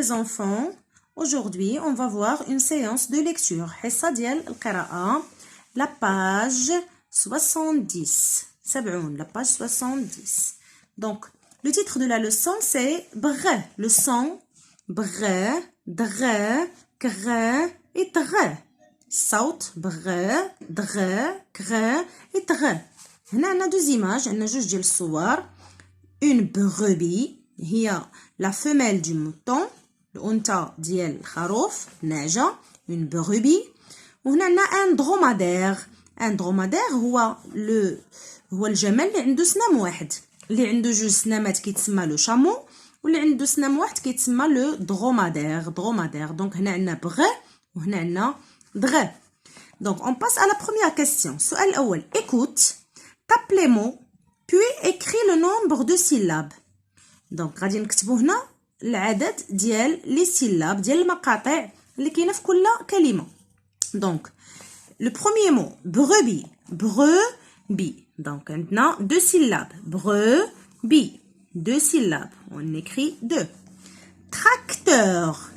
les enfants, aujourd'hui on va voir une séance de lecture. حصة ديال القراءة, la page 70. 70, la page 70. Donc, le titre de la leçon c'est br, le son br, dr, kr et tr. الصوت br, dr, kr et tr. هنا عندنا deux images, عندنا جوج ديال الصور. Une brebis هي la femelle du mouton, الأنثى ديال الخروف النعجة, une brebis. وهنا عندنا un dromadaire. Un dromadaire هو الجمل اللي عنده سنام واحد, اللي عنده جوج سنامات كيتسمى لو شامو, واللي عنده سنام واحد كيتسمى لو dromadaire. Donc هنا عندنا بغ وهنا عندنا دغ. Donc on passe à la première question. السؤال الأول, écoute, tape les mots puis écris le nombre de syllabes. Donc غادي نكتبوا هنا العدد ديال لي سيلاب ديال المقاطع اللي كاينه في كل كلمه. Donc le premier mot brebis, brebis. Donc عندنا deux syllabes, brebis, deux syllabes, on écrit deux. Tracteur,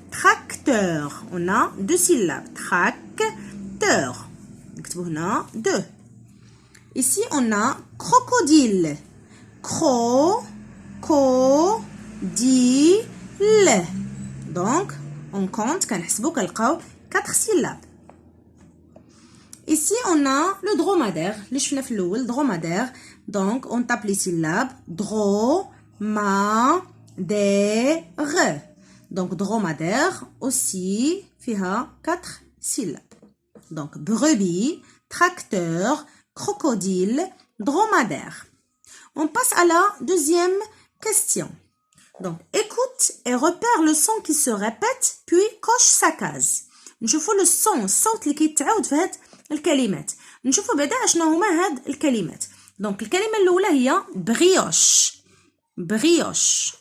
on a deux syllabes, tracteur, نكتبوا هنا deux. Ici on a crocodile, crocodile. Donc on compte, كنحسبوا كنلقاو 4 syllabes. Ici on a le dromadaire, اللي شفنا في الاول dromadaire. Donc on tape les syllabes dromadaire. Donc dromadaire aussi فيها 4 syllabes. Donc brebis, tracteur, crocodile, dromadaire. On passe à la deuxième question. Donc écoute et repère le son qui se répète puis coche sa case. نشوفوا le son, الصوت اللي كيتعاود في هاد الكلمات. نشوفوا بعدا اشنو هما هاد الكلمات. دونك الكلمه الاولى هي بريوش.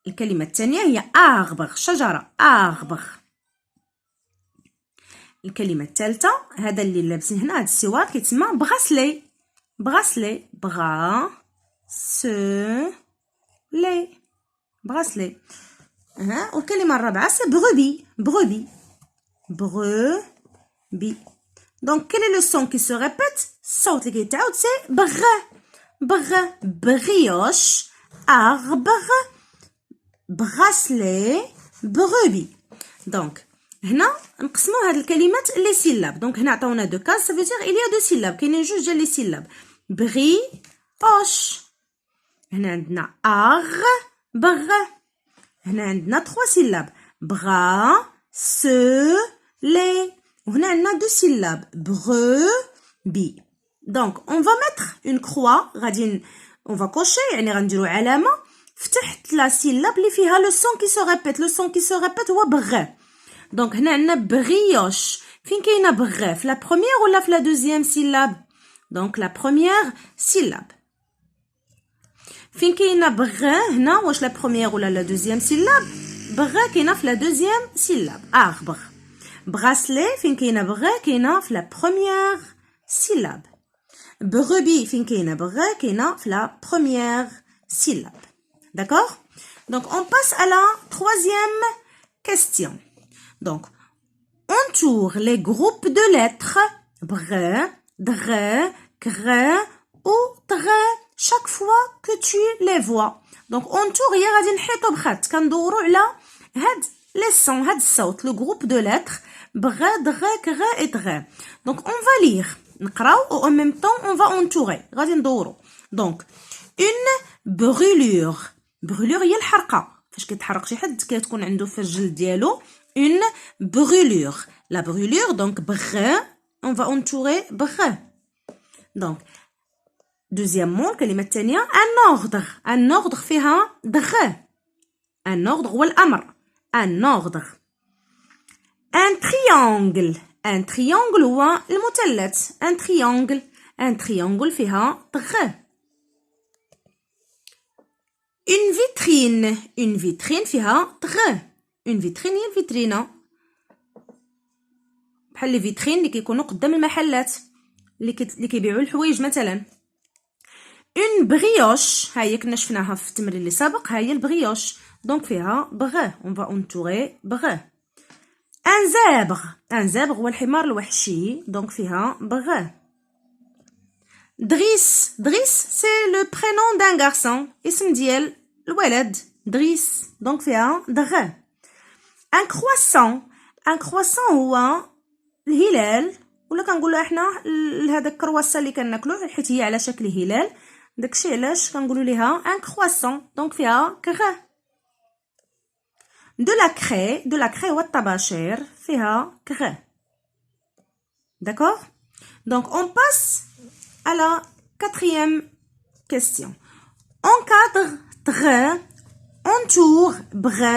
الكلمه الثانيه هي arbre, شجره arbre. الكلمه الثالثه هذا اللي لابسين هنا هاد السوار كيتسمى براسلي. براسلي. والكلمه الرابعه سي brebis. Donc quel est le son qui se répète? الصوت اللي كيتعاود سي بغ, brioche, arbre, bracelet, brebis. Donc هنا نقسموا هاد الكلمات لي سيلاب. دونك هنا عطاونا دو كاز, ça veut dire il y a deux syllabes, كاينين جوج ديال لي سيلاب. brioche. هنا عندنا arbre. هنا عندنا 3 syllabes, bracelet. وهنا عندنا 2 syllabes, brebis. Donc on va mettre une croix, غادي on va cocher, يعني غنديروا علامه في تحت لا سيلاب اللي فيها لو سون كي سو ريبيت. لو سون كي سو ريبيت هو بغ. دونك هنا عندنا بريوش. فين كاينه بغ, في لا بروميير ولا في لا دوزيام سيلاب؟ دونك لا بروميير سيلاب. فين كاينه بغ هنا, واش لا بروميير ولا لا دوزيام سيلاب؟ بغ كاينه في لا دوزيام سيلاب, arbre. براسلي فين كاينه بغ, كاينه في لا بروميير سيلاب. brebis فين كاينه بغ, كاينه في لا بروميير سيلاب. D'accord? Donc on passe à la troisième question. Donc entoure les groupes de lettres br, dr, kr ou tr chaque fois que tu les vois. Donc entoure هي غادي نحيطو بخط, كندورو على هاد les sons, هاد الصوت, le groupe de lettres br, dr, kr et tr. Donc on va lire, نقراو ou en même temps on va entourer, غادي ندورو. Donc une brûlure. brûlure هي الحرقه, فاش كيتحرق شي حد كتكون عنده في الجلد ديالو une brûlure. La brûlure, donc br, on va entourer br. Donc deuxième mot, الكلمه الثانيه un ordre فيها dr. un ordre هو الامر, un ordre. un triangle هو المثلث, un triangle فيها dr. une vitrine فيها dr. une vitrine هي الفيترينا, بحال لي فيترين اللي كيكونوا قدام المحلات اللي كيبيعوا الحوايج مثلا. اون بريوش، هاي كنا شفناها في التمرين اللي سبق، هاي البريوش، دونك فيها بغ، اون فا انتوري بغ. ان زابغ، ان زابغ هو الحمار الوحشي، دونك فيها بغ. دريس، دريس سي لو برينون دان غارسون، اسم ديال الولد دريس، دونك فيها دغ. ان كرواسون، ان كرواسون هو الهلال، ولا كنقولوا احنا لهذاك الكرواسه اللي كناكلوه حيت هي على شكل هلال، داكشي علاش كنقولوا ليها ان كرواسون، دونك فيها كغ. دو لا كري، دو لا كري هو الطباشير، فيها كغ. داكوغ. دونك اون باس à la quatrième question. Encadre, tr, entoure, bre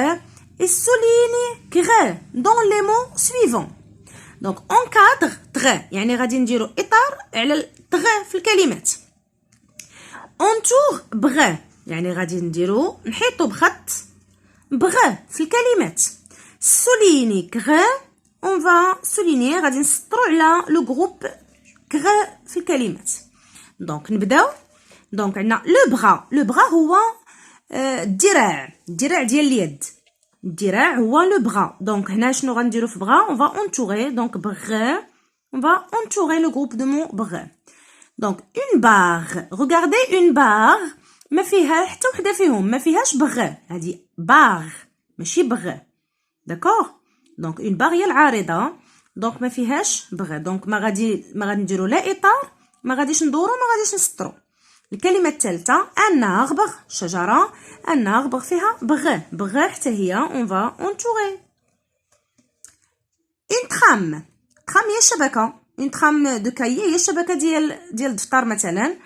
et souligne, gre dans les mots suivants. Donc encadre, tr يعني غادي نديرو إطار على التغ في الكلمات. entoure, bre يعني غادي نديرو نحيطو بخط بغ في الكلمات. souligne, gre on va souligner غادي نسطرو على لو جروب كغ في الكلمات. دونك نبداو. دونك عندنا لو بغا، لو بغا هو الذراع، الذراع ديال اليد، الذراع هو لو بغا. دونك هنا شنو غنديرو في بغا؟ اون فا انتوري، دونك بغ اون فا انتوري لو جروب دو مو بغ. دونك اون باغ، ريغاردي اون باغ ما فيها حتى وحده فيهم ما فيهاش بغ، هادي باغ ماشي بغ. داكوغ. دونك اون باغ هي العارضه، دونك ما فيهاش بغ، دونك ما غادي نديرو لا اطار، ما غاديش ندورو، ما غاديش نسطرو. الكلمه الثالثه ان اربغ، شجره، ان اربغ فيها بغ، بغ حتى هي اون فا انتوري. اون ترام، ترام هي الشبكه، اون ترام دو كايي هي الشبكه ديال الدفتر مثلا.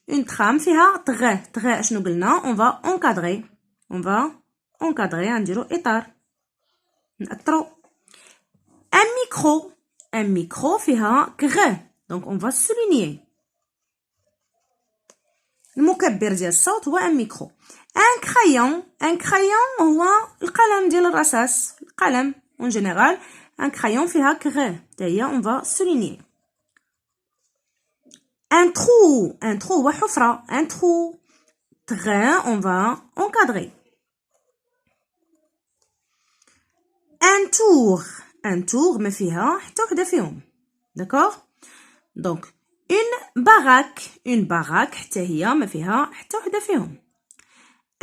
اون ترام فيها تغ، تغ اشنو قلنا؟ اون فا انكادري، اون فا انكادري نديرو اطار نأطرو. ان ميكرو، ان ميكرو فيها كغ، دونك اون فا سولينيي. المكبر ديال الصوت هو ان ميكرو. ان كرايون، ان كرايون هو القلم ديال الرصاص، القلم اون جينيرال. ان كرايون فيها كغ حتى هي اون فا سولينيي. ان ترو، ان ترو هو حفره، ان ترو، تغ اون فا انكادري. ان تور، ان تور ما فيها حتى وحده فيهم. داكوغ. دونك اون باراك، اون باراك حتى هي ما فيها حتى وحده فيهم.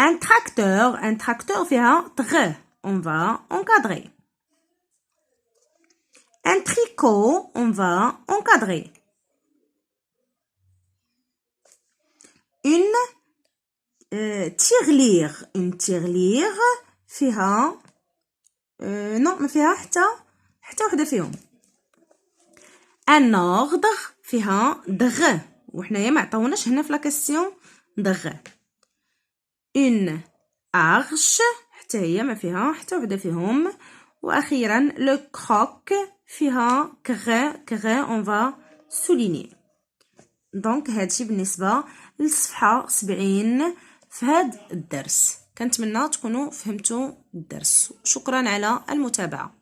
ان تراكتور، ان تراكتور فيها تغ اون فا انكادري. ان تريكو اون فا انكادري. اون تيغلير، اون تيغلير فيها نو ما فيها حتى وحده فيهم. ان اوردر فيها دغ، وحنايا ما عطاوناش هنا في لا كاستيون دغ. اون ارش حتى هي ما فيها حتى وحده فيهم. واخيرا لو كروك فيها كغ، كغ اون فا سوليني. دونك هادشي بالنسبه للصفحه 70 في هاد الدرس. كنتمنى تكونوا فهمتوا الدرس. شكرا على المتابعه.